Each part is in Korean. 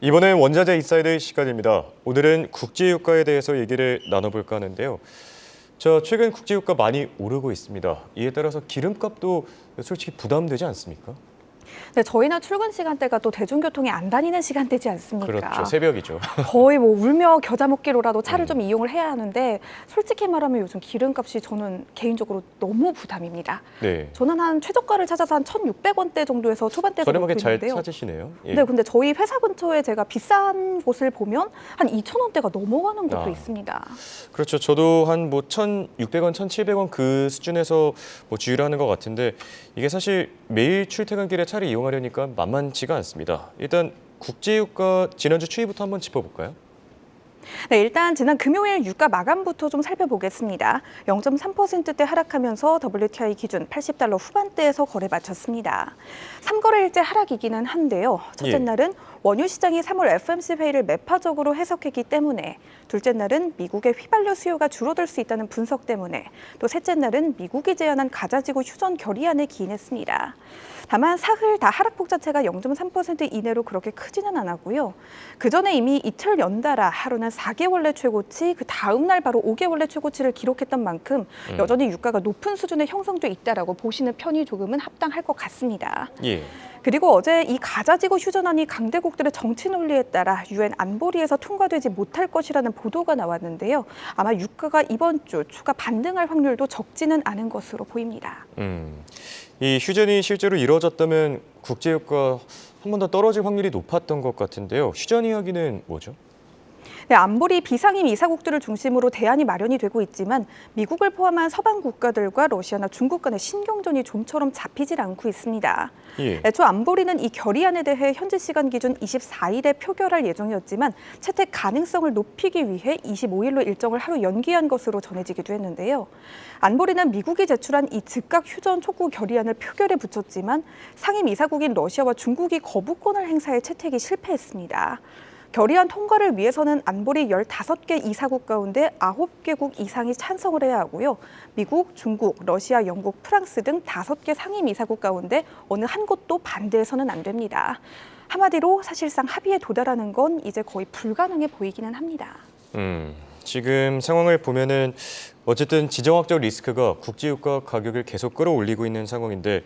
이번엔 원자재 인사이드 시간입니다. 오늘은 국제유가에 대해서 얘기를 나눠볼까 하는데요. 최근 국제유가 많이 오르고 있습니다. 이에 따라서 기름값도 솔직히 부담되지 않습니까? 네, 저희는 출근 시간대가 또 대중교통이 안 다니는 시간대지 않습니까? 그렇죠. 새벽이죠. 거의 뭐 울며 겨자 먹기로라도 차를 좀 이용을 해야 하는데 솔직히 말하면 요즘 기름값이 저는 개인적으로 너무 부담입니다. 네. 저는 한 최저가를 찾아서 한 1,600원대 정도에서 초반대에서 저렴하게 먹고 잘 있는데요. 찾으시네요. 예. 네, 근데 저희 회사 근처에 제가 비싼 곳을 보면 한 2,000원대가 넘어가는 곳도 있습니다. 그렇죠. 저도 한 1,600원, 1,700원 그 수준에서 주유를 하는 것 같은데 이게 사실 매일 출퇴근길에 차를 이용하려니까 만만치가 않습니다. 일단 국제유가 지난주 추이부터 한번 짚어볼까요? 네, 일단 지난 금요일 유가 마감부터 좀 살펴보겠습니다. 0.3%대 하락하면서 WTI 기준 80달러 후반대에서 거래 마쳤습니다. 3거래일째 하락이기는 한데요. 첫째 날은 원유 시장이 3월 FOMC 회의를 매파적으로 해석했기 때문에, 둘째 날은 미국의 휘발유 수요가 줄어들 수 있다는 분석 때문에, 또 셋째 날은 미국이 제안한 가자지구 휴전 결의안에 기인했습니다. 다만 사흘 다 하락폭 자체가 0.3% 이내로 그렇게 크지는 않았고요. 그전에 이미 이틀 연달아 하루는 4개월내 최고치, 그 다음 날 바로 5개월내 최고치를 기록했던 만큼 여전히 유가가 높은 수준에 형성돼 있다라고 보시는 편이 조금은 합당할 것 같습니다. 예. 그리고 어제 이 가자지구 휴전안이 강대국들의 정치 논리에 따라 유엔 안보리에서 통과되지 못할 것이라는 보도가 나왔는데요. 아마 유가가 이번 주 추가 반등할 확률도 적지는 않은 것으로 보입니다. 이 휴전이 실제로 이루어졌다면 국제유가 한 번 더 떨어질 확률이 높았던 것 같은데요. 휴전 이야기는 뭐죠? 네, 안보리 비상임 이사국들을 중심으로 대안이 마련이 되고 있지만 미국을 포함한 서방 국가들과 러시아나 중국 간의 신경전이 좀처럼 잡히질 않고 있습니다. 예. 애초 안보리는 이 결의안에 대해 현지 시간 기준 24일에 표결할 예정이었지만 채택 가능성을 높이기 위해 25일로 일정을 하루 연기한 것으로 전해지기도 했는데요. 안보리는 미국이 제출한 이 즉각 휴전 촉구 결의안을 표결에 붙였지만 상임 이사국인 러시아와 중국이 거부권을 행사해 채택이 실패했습니다. 결의안 통과를 위해서는 안보리 15개 이사국 가운데 9개국 이상이 찬성을 해야 하고요. 미국, 중국, 러시아, 영국, 프랑스 등 5개 상임 이사국 가운데 어느 한 곳도 반대해서는 안 됩니다. 한마디로 사실상 합의에 도달하는 건 이제 거의 불가능해 보이기는 합니다. 지금 상황을 보면은 어쨌든 지정학적 리스크가 국제유가 가격을 계속 끌어올리고 있는 상황인데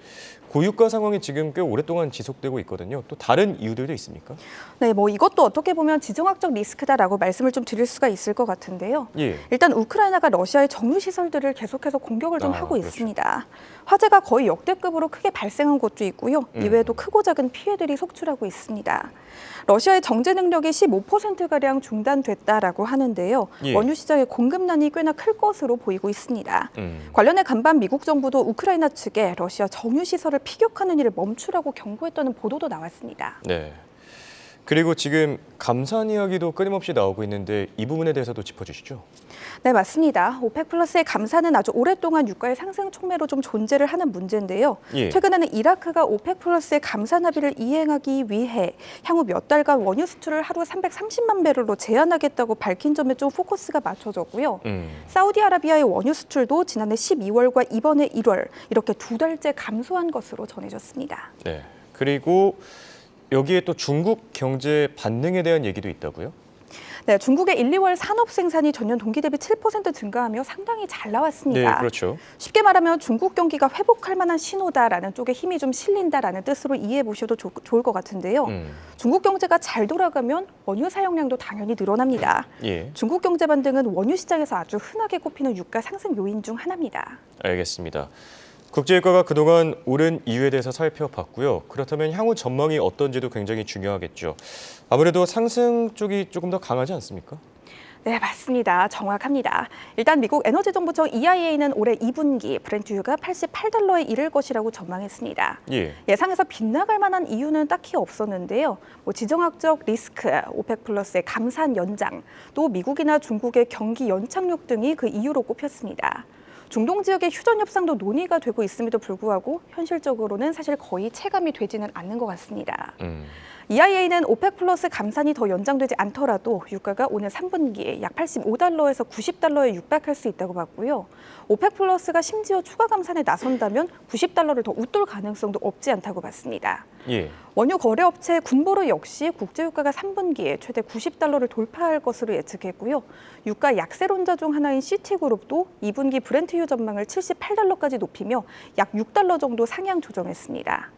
고유가 상황이 지금 꽤 오랫동안 지속되고 있거든요. 또 다른 이유들도 있습니까? 네, 이것도 어떻게 보면 지정학적 리스크다라고 말씀을 좀 드릴 수가 있을 것 같은데요. 예. 일단 우크라이나가 러시아의 정유 시설들을 계속해서 공격을 좀 하고 그렇죠. 있습니다. 화재가 거의 역대급으로 크게 발생한 곳도 있고요. 이외에도 크고 작은 피해들이 속출하고 있습니다. 러시아의 정제 능력이 15%가량 중단됐다라고 하는데요. 예. 원유 시장의 공급난이 꽤나 클 것으로 보이고 있습니다. 음. 관련해 간밤 미국 정부도 우크라이나 측에 러시아 정유 시설을 피격하는 일을 멈추라고 경고했다는 보도도 나왔습니다. 네. 그리고 지금 감산 이야기도 끊임없이 나오고 있는데 이 부분에 대해서도 짚어주시죠. 네, 맞습니다. 오펙 플러스의 감산은 아주 오랫동안 유가의 상승 촉매로 좀 존재를 하는 문제인데요. 예. 최근에는 이라크가 오펙 플러스의 감산 합의를 이행하기 위해 향후 몇 달간 원유 수출을 하루 330만 배럴로 제한하겠다고 밝힌 점에 좀 포커스가 맞춰졌고요. 사우디아라비아의 원유 수출도 지난해 12월과 이번에 1월 이렇게 2달째 감소한 것으로 전해졌습니다. 네. 그리고 여기에 또 중국 경제 반등에 대한 얘기도 있다고요? 네, 중국의 1, 2월 산업 생산이 전년 동기 대비 7% 증가하며 상당히 잘 나왔습니다. 네, 그렇죠. 쉽게 말하면 중국 경기가 회복할 만한 신호다라는 쪽에 힘이 좀 실린다라는 뜻으로 이해해 보셔도 좋을 것 같은데요. 중국 경제가 잘 돌아가면 원유 사용량도 당연히 늘어납니다. 예. 중국 경제 반등은 원유 시장에서 아주 흔하게 꼽히는 유가 상승 요인 중 하나입니다. 알겠습니다. 국제유가가 그동안 오른 이유에 대해서 살펴봤고요. 그렇다면 향후 전망이 어떤지도 굉장히 중요하겠죠. 아무래도 상승 쪽이 조금 더 강하지 않습니까? 네, 맞습니다. 정확합니다. 일단 미국 에너지정보청 EIA는 올해 2분기 브렌트유가 88달러에 이를 것이라고 전망했습니다. 예. 예상에서 빗나갈 만한 이유는 딱히 없었는데요. 지정학적 리스크, 오펙 플러스의 감산 연장, 또 미국이나 중국의 경기 연착륙 등이 그 이유로 꼽혔습니다. 중동 지역의 휴전 협상도 논의가 되고 있음에도 불구하고 현실적으로는 사실 거의 체감이 되지는 않는 것 같습니다. EIA는 오펙 플러스 감산이 더 연장되지 않더라도 유가가 오늘 3분기에 약 85달러에서 90달러에 육박할 수 있다고 봤고요. 오펙 플러스가 심지어 추가 감산에 나선다면 90달러를 더 웃돌 가능성도 없지 않다고 봤습니다. 예. 원유 거래업체 군보로 역시 국제유가가 3분기에 최대 90달러를 돌파할 것으로 예측했고요. 유가 약세론자 중 하나인 시티그룹도 2분기 브렌트유 전망을 78달러까지 높이며 약 6달러 정도 상향 조정했습니다.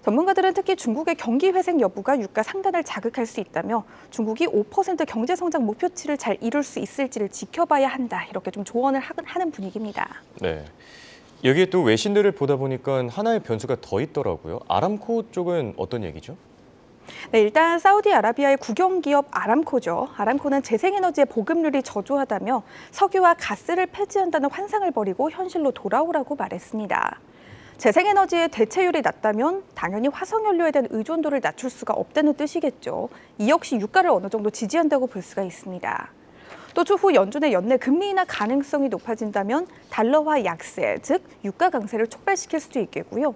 전문가들은 특히 중국의 경기 회생 여부가 유가 상단을 자극할 수 있다며 중국이 5% 경제 성장 목표치를 잘 이룰 수 있을지를 지켜봐야 한다. 이렇게 좀 조언을 하는 분위기입니다. 네. 여기에 또 외신들을 보다 보니까 하나의 변수가 더 있더라고요. 아람코 쪽은 어떤 얘기죠? 네, 일단 사우디아라비아의 국영기업 아람코죠. 아람코는 재생에너지의 보급률이 저조하다며 석유와 가스를 폐지한다는 환상을 버리고 현실로 돌아오라고 말했습니다. 재생에너지의 대체율이 낮다면 당연히 화석연료에 대한 의존도를 낮출 수가 없다는 뜻이겠죠. 이 역시 유가를 어느 정도 지지한다고 볼 수가 있습니다. 또 추후 연준의 연내 금리 인하 가능성이 높아진다면 달러화 약세, 즉 유가 강세를 촉발시킬 수도 있겠고요.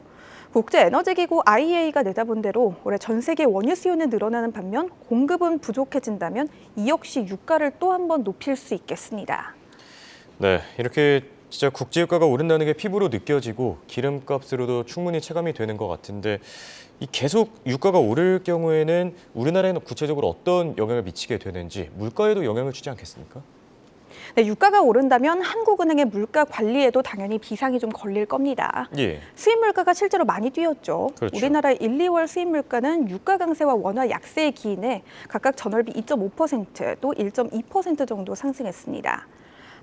국제에너지기구 IEA가 내다본 대로 올해 전 세계 원유 수요는 늘어나는 반면 공급은 부족해진다면 이 역시 유가를 또 한 번 높일 수 있겠습니다. 네, 이렇게 진짜 국제유가가 오른다는 게 피부로 느껴지고 기름값으로도 충분히 체감이 되는 것 같은데 이 계속 유가가 오를 경우에는 우리나라에는 구체적으로 어떤 영향을 미치게 되는지 물가에도 영향을 주지 않겠습니까? 네, 유가가 오른다면 한국은행의 물가 관리에도 당연히 비상이 좀 걸릴 겁니다. 예. 수입 물가가 실제로 많이 뛰었죠. 그렇죠. 우리나라의 1, 2월 수입 물가는 유가 강세와 원화 약세에 기인해 각각 전월비 2.5%, 또 1.2% 정도 상승했습니다.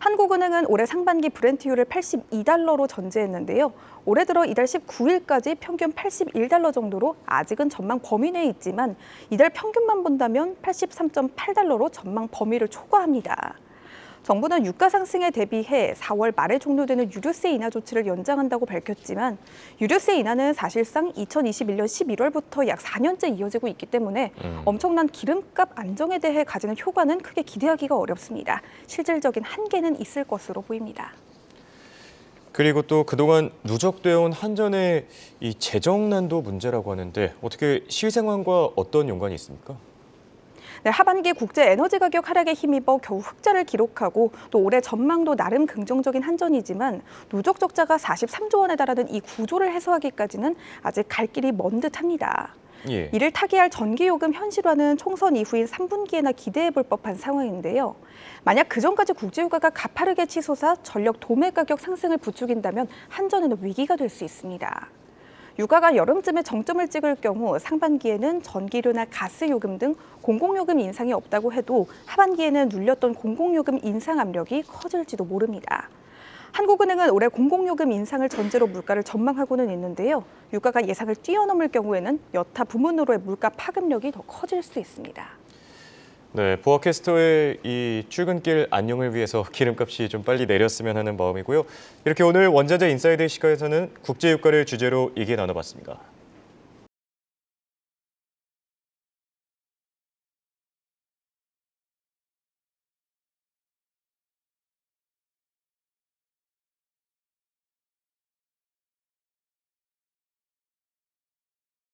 한국은행은 올해 상반기 브렌트유를 82달러로 전제했는데요. 올해 들어 이달 19일까지 평균 81달러 정도로 아직은 전망 범위 내에 있지만 이달 평균만 본다면 83.8달러로 전망 범위를 초과합니다. 정부는 유가 상승에 대비해 4월 말에 종료되는 유류세 인하 조치를 연장한다고 밝혔지만 유류세 인하는 사실상 2021년 11월부터 약 4년째 이어지고 있기 때문에 엄청난 기름값 안정에 대해 가지는 효과는 크게 기대하기가 어렵습니다. 실질적인 한계는 있을 것으로 보입니다. 그리고 또 그동안 누적되어 온 한전의 이 재정난도 문제라고 하는데 어떻게 실생활과 어떤 연관이 있습니까? 네, 하반기 국제 에너지 가격 하락에 힘입어 겨우 흑자를 기록하고 또 올해 전망도 나름 긍정적인 한전이지만 누적 적자가 43조 원에 달하는 이 구조를 해소하기까지는 아직 갈 길이 먼 듯합니다. 예. 이를 타개할 전기요금 현실화는 총선 이후인 3분기에나 기대해 볼 법한 상황인데요. 만약 그전까지 국제유가가 가파르게 치솟아 전력 도매 가격 상승을 부추긴다면 한전에는 위기가 될 수 있습니다. 유가가 여름쯤에 정점을 찍을 경우 상반기에는 전기료나 가스요금 등 공공요금 인상이 없다고 해도 하반기에는 눌렸던 공공요금 인상 압력이 커질지도 모릅니다. 한국은행은 올해 공공요금 인상을 전제로 물가를 전망하고는 있는데요. 유가가 예상을 뛰어넘을 경우에는 여타 부문으로의 물가 파급력이 더 커질 수 있습니다. 네, 보아캐스터의 이 출근길 안녕을 위해서 기름값이 좀 빨리 내렸으면 하는 마음이고요. 이렇게 오늘 원자재 인사이드 시가에서는 국제유가를 주제로 얘기 나눠봤습니다.